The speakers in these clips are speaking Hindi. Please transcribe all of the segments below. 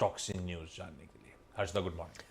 स्टॉक्स इन न्यूज जानने के लिए। Harshada, good morning.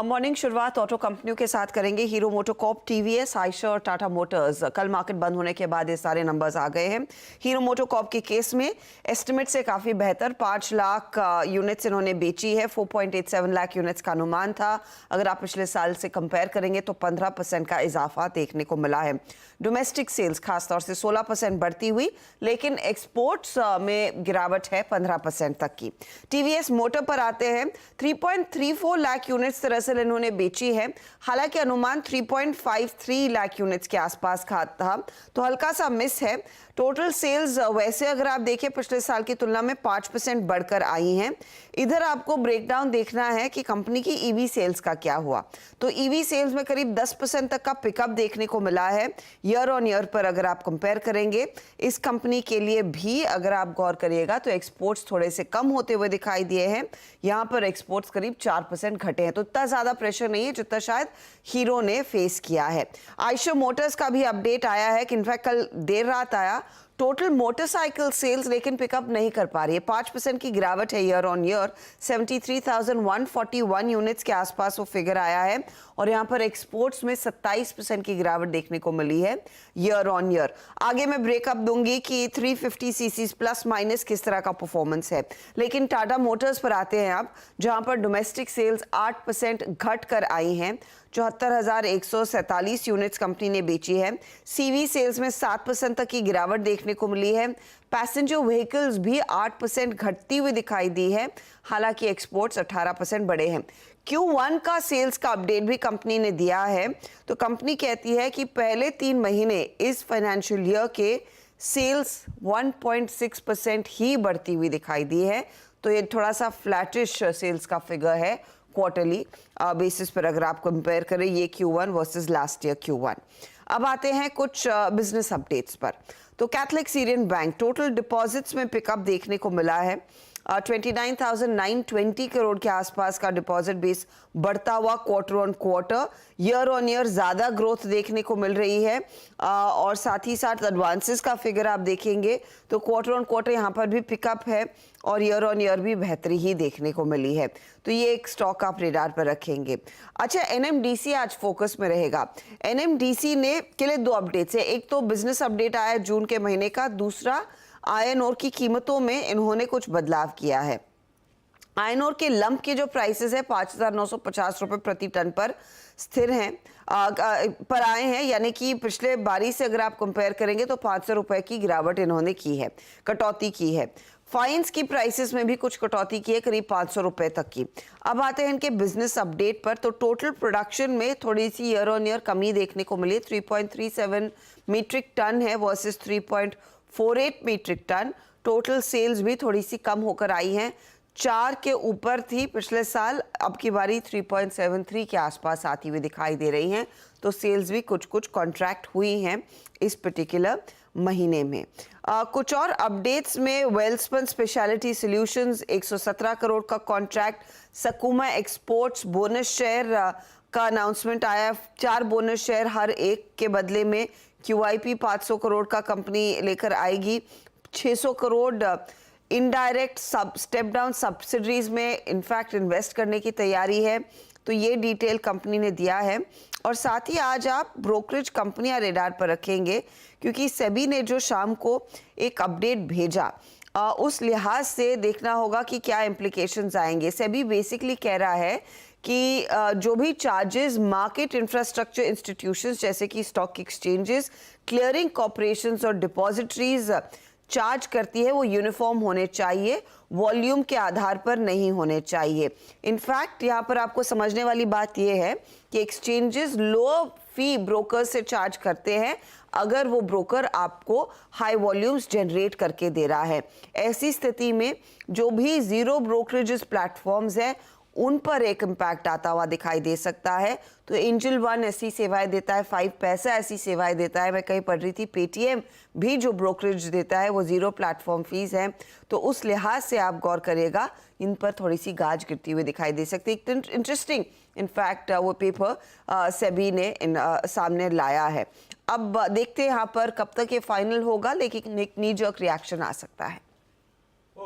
मॉर्निंग शुरुआत ऑटो कंपनियों के साथ करेंगे। हीरो मोटोकॉर्प, टीवीएस, आयशर और टाटा मोटर्स। कल मार्केट बंद होने के बाद ये सारे नंबर्स आ गए हैं। हीरो मोटोकॉर्प के केस में एस्टिमेट से काफ़ी बेहतर 5 लाख यूनिट्स इन्होंने बेची है। 4.87 लाख यूनिट्स का अनुमान था। अगर आप पिछले साल से कंपेयर करेंगे तो 15% का इजाफा देखने को मिला है। डोमेस्टिक सेल्स खासतौर से 16% बढ़ती हुई, लेकिन एक्सपोर्ट्स में गिरावट है 15% तक की। टीवीएस मोटर पर आते हैं। 3.34 लाख यूनिट्स दरअसल इन्होंने बेची है। हालांकि अनुमान 3.53 लाख यूनिट्स के आसपास का था, तो हल्का सा मिस है। टोटल सेल्स वैसे अगर आप देखें पिछले साल की तुलना में 5% बढ़कर आई हैं। इधर आपको ब्रेकडाउन देखना है कि कंपनी की ईवी सेल्स का क्या हुआ। तो ईवी सेल्स में करीब 10% तक का पिकअप देखने को मिला है ईयर ऑन ईयर पर। अगर आप कंपेयर करेंगे इस कंपनी के लिए भी अगर आप गौर करिएगा तो एक्सपोर्ट्स थोड़े से कम होते हुए दिखाई दिए हैं। यहाँ पर एक्सपोर्ट्स करीब 4% घटे हैं, तो इतना ज़्यादा प्रेशर नहीं है जितना शायद हीरो ने फेस किया है। आयशर मोटर्स का भी अपडेट आया है कि इनफैक्ट कल देर रात आया। टोटल मोटरसाइकिल सेल्स लेकिन पिकअप नहीं कर पा रही है। 5% की गिरावट है ईयर ऑन ईयर। 73,141 यूनिट्स के आसपास वो फिगर आया है। और यहाँ पर एक्सपोर्ट्स में 27% की गिरावट देखने को मिली है ईयर ऑन ईयर। आगे मैं ब्रेकअप दूंगी कि 350 सीसीज प्लस माइनस किस तरह का परफॉर्मेंस है। लेकिन टाटा मोटर्स पर आते हैं आप, जहाँ पर डोमेस्टिक सेल्स 8% घट कर आई हैं। 74,147 यूनिट्स कंपनी ने बेची है। सीवी सेल्स में 7% तक की गिरावट देखने को मिली है। पैसेंजर व्हीकल्स भी 8% घटती हुई दिखाई दी है। हालांकि एक्सपोर्ट्स 18% बढ़े हैं। Q1 का सेल्स का अपडेट भी कंपनी ने दिया है। तो कंपनी कहती है कि पहले 3 महीने इस फाइनेंशियल ईयर के सेल्स 1.6% ही बढ़ती हुई दिखाई दी है। तो ये थोड़ा सा फ्लैटिश सेल्स का फिगर है क्वार्टरली बेसिस पर अगर आप कंपेयर करें ये Q1 versus last year Q1। अब आते हैं कुछ बिजनेस अपडेट्स पर। तो Catholic Syrian bank total deposits में पिकअप देखने को मिला है। 29,920 करोड़ के आसपास का डिपॉजिट बेस बढ़ता हुआ quarter on quarter. Year on year ज़्यादा ग्रोथ देखने को मिल रही है। और साथ ही साथ एडवांसेस का फिगर आप देखेंगे तो क्वार्टर ऑन क्वार्टर यहाँ पर भी पिकअप है और ईयर ऑन ईयर भी बेहतरी ही देखने को मिली है। तो ये एक स्टॉक आप रेडार पर रखेंगे। अच्छा, एनएमडीसी आज फोकस में रहेगा। एनएमडीसी ने के लिए 2 अपडेट्स है। एक तो बिजनेस अपडेट आया जून के महीने का, दूसरा आयरन ओर की कीमतों में इन्होंने कुछ बदलाव किया है। आयरन ओर के लंप के जो प्राइसेस है 5,950 रुपए प्रति टन पर स्थिर हैं पर आए हैं, यानी कि पिछले बारी से अगर आप कंपेयर करेंगे तो 500 रुपए की गिरावट इन्होंने की है, कटौती की है। फाइन्स की प्राइसेस में भी कुछ कटौती की है, करीब 500 रुपए तक की। अब आते हैं इनके बिजनेस अपडेट पर। तो टोटल प्रोडक्शन में थोड़ी सी ईयर ऑन ईयर कमी देखने को मिली। 3.37 मीट्रिक टन है versus 3.48 metric ton. Total sales भी थोड़ी सी कम होकर आई हैं, 4 के ऊपर थी पिछले साल, अब की बारी 3.73 के आसपास आती हुई दिखाई दे रही हैं। तो सेल्स भी कुछ कुछ कॉन्ट्रैक्ट हुई हैं इस पर्टिकुलर महीने में। कुछ और अपडेट्स में वेल्सपन स्पेशलिटी सॉल्यूशंस 117 करोड़ का contract. Sakuma exports bonus share का अनाउंसमेंट आया। 4 बोनस शेयर हर एक के बदले में QIP 500 करोड़ का कंपनी लेकर आएगी। 600 crore indirect step down subsidiaries में इनफैक्ट इन्वेस्ट करने की तैयारी है। तो ये डिटेल कंपनी ने दिया है। और साथ ही आज आप ब्रोकरेज कंपनियां रेडार पर रखेंगे, क्योंकि सेबी ने जो शाम को एक अपडेट भेजा उस लिहाज से देखना होगा कि क्या इम्प्लीकेशंस आएंगे। सेबी बेसिकली कह रहा है कि जो भी चार्जेस मार्केट इंफ्रास्ट्रक्चर इंस्टीट्यूशंस जैसे कि स्टॉक एक्सचेंजेस, क्लियरिंग कॉर्पोरेशंस और डिपॉजिटरीज चार्ज करती है वो यूनिफॉर्म होने चाहिए, वॉल्यूम के आधार पर नहीं होने चाहिए। इनफैक्ट यहाँ पर आपको समझने वाली बात यह है कि एक्सचेंजेस लो फी ब्रोकर से चार्ज करते हैं अगर वो ब्रोकर आपको हाई वॉल्यूम्स जनरेट करके दे रहा है। ऐसी स्थिति में जो भी जीरो ब्रोकरेजेस प्लेटफॉर्म्स है उन पर एक इम्पैक्ट आता हुआ दिखाई दे सकता है। तो एंजल वन ऐसी सेवाएं देता है, 5 पैसा ऐसी सेवाएं देता है। मैं कहीं पढ़ रही थी पेटीएम भी जो ब्रोकरेज देता है वो जीरो प्लेटफॉर्म फीस है। तो उस लिहाज से आप गौर करिएगा, इन पर थोड़ी सी गाज गिरती हुई दिखाई दे सकती है। इंटरेस्टिंग इनफैक्ट वो पेपर सेबी ने सामने लाया है। अब देखते हैं यहाँ पर कब तक ये फाइनल होगा, लेकिन एक नी जर्क रिएक्शन आ सकता है।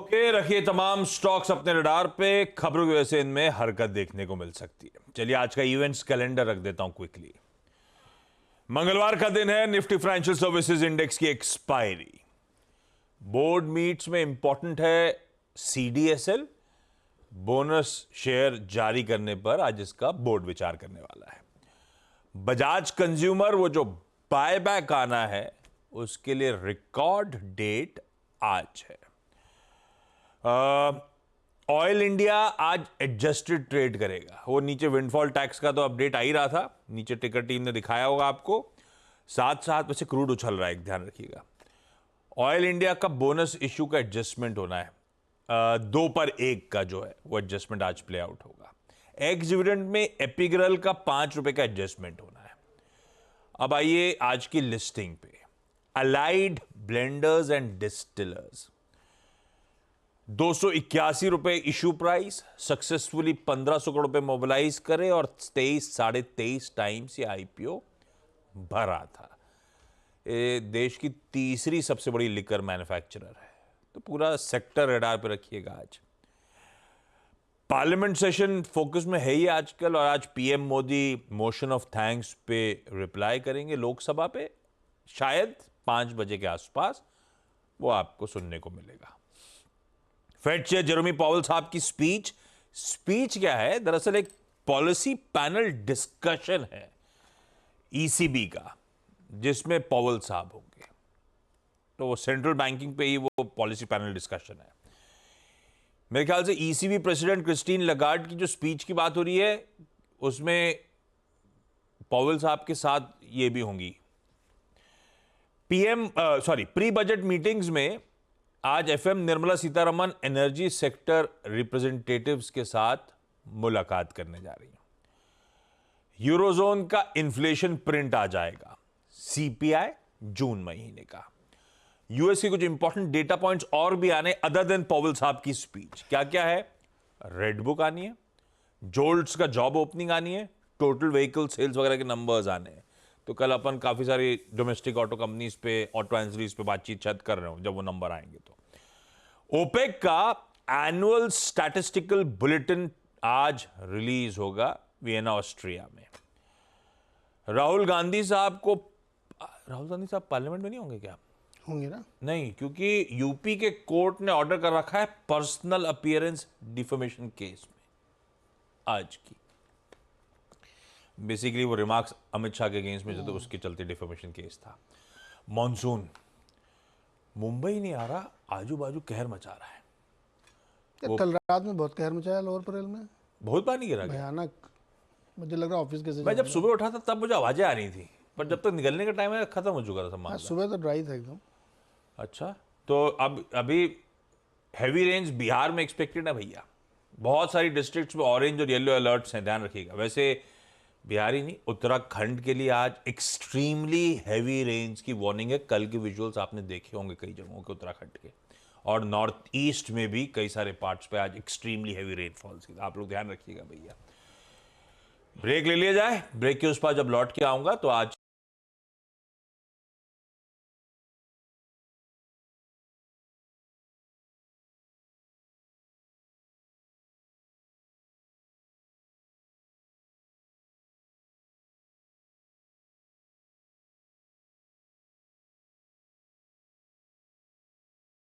ओके, रखिए तमाम स्टॉक्स अपने रडार पे। खबरों की वजह से इनमें हरकत देखने को मिल सकती है। चलिए आज का इवेंट्स कैलेंडर रख देता हूं क्विकली। मंगलवार का दिन है, निफ्टी फाइनेंशियल सर्विसेज इंडेक्स की एक्सपायरी। बोर्ड मीट्स में इंपॉर्टेंट है सीडीएसएल, बोनस शेयर जारी करने पर आज इसका बोर्ड विचार करने वाला है। बजाज कंज्यूमर, वो जो बायबैक आना है, उसके लिए रिकॉर्ड डेट आज है। ऑयल इंडिया आज एडजस्टेड ट्रेड करेगा। वो नीचे विंडफॉल टैक्स का तो अपडेट आ ही रहा था, नीचे टिकर टीम ने दिखाया होगा आपको। साथ साथ वैसे क्रूड उछल रहा है, एक ध्यान रखिएगा। ऑयल इंडिया का बोनस इश्यू का एडजस्टमेंट होना है, 2/1 का जो है वो एडजस्टमेंट आज प्ले आउट होगा। एक्स डिविडेंड में एपिग्रल का 5 रुपए का एडजस्टमेंट होना है। अब आइए आज की लिस्टिंग पे। अलाइड ब्लेंडर्स एंड डिस्टिलर्स 281 रुपए इशू प्राइस, सक्सेसफुली 1500 करोड़ रुपए मोबिलाइज करे और 23-23.5 टाइम्स ये आईपीओ भरा था। ये देश की तीसरी सबसे बड़ी लिकर मैन्युफैक्चरर है, तो पूरा सेक्टर रडार पे रखिएगा। आज पार्लियामेंट सेशन फोकस में है ही आजकल, और आज PM Modi motion of thanks पे रिप्लाई करेंगे लोकसभा पे। शायद 5 बजे के आसपास वो आपको सुनने को मिलेगा। फेड चेयर जेरोमी पॉवेल साहब की स्पीच क्या है? दरअसल एक पॉलिसी पैनल डिस्कशन है ईसीबी का, जिसमें पॉवेल साहब होंगे। तो वो सेंट्रल बैंकिंग पे ही वो पॉलिसी पैनल डिस्कशन है। मेरे ख्याल से ईसीबी प्रेसिडेंट क्रिस्टीन लगार्ड की जो स्पीच की बात हो रही है, उसमें पॉवेल साहब के साथ ये भी होंगी। प्री बजट मीटिंग्स में आज FM Nirmala Sitharaman energy sector representatives के साथ मुलाकात करने जा रही हैं। यूरोजोन का इन्फ्लेशन प्रिंट आ जाएगा, सीपीआई जून महीने का। यूएस के कुछ इंपॉर्टेंट डेटा पॉइंट्स और भी आने अदर देन पॉवेल साहब की स्पीच। क्या क्या है? रेड बुक आनी है, जोल्ट्स का जॉब ओपनिंग आनी है, टोटल व्हीकल सेल्स वगैरह के नंबर्स आने हैं। तो कल अपन काफी सारी डोमेस्टिक ऑटो कंपनीज पे, ऑटो एंसिलरीज पे बातचीत कर रहे हो जब वो नंबर आएंगे तो। ओपेक का एनुअल स्टैटिस्टिकल बुलेटिन आज रिलीज होगा वियना ऑस्ट्रिया में। राहुल गांधी साहब पार्लियामेंट में नहीं होंगे क्या? होंगे ना? नहीं, क्योंकि यूपी के कोर्ट ने ऑर्डर कर रखा है पर्सनल अपीयरेंस डिफेमेशन केस में आज की। बेसिकली वो रिमार्क्स अमित शाह के अगेंस्ट में जो तो उसके चलते डिफेमेशन केस था। मॉनसून मुंबई नहीं आ रहा, आजू बाजू कहर मचा रहा है। कल रात में बहुत कहर मचाया लोअर परेल में, बहुत पानी गिरा गया, भयानक। मुझे लग रहा ऑफिस कैसे मैं जब सुबह उठा था तब मुझे आवाजें आ रही थी, पर जब तक निकलने का टाइम है खत्म हो चुका था मामला। सुबह तो ड्राई था एकदम। अच्छा, तो अब अभी हैवी रेंज बिहार में एक्सपेक्टेड है भैया। बहुत सारी डिस्ट्रिक्ट्स में ऑरेंज और येलो अलर्ट्स हैं, ध्यान रखिएगा। वैसे बिहार ही नहीं, उत्तराखंड के लिए आज एक्सट्रीमली हैवी रेंज की वार्निंग है। कल के विजुअल्स आपने देखे होंगे कई जगहों के उत्तराखंड के, और नॉर्थ ईस्ट में भी कई सारे पार्ट्स पे आज एक्सट्रीमली हैवी रेनफॉल्स की। आप लोग ध्यान रखिएगा भैया। ब्रेक ले लिया जाए, ब्रेक के उस पार जब लौट के आऊंगा तो आज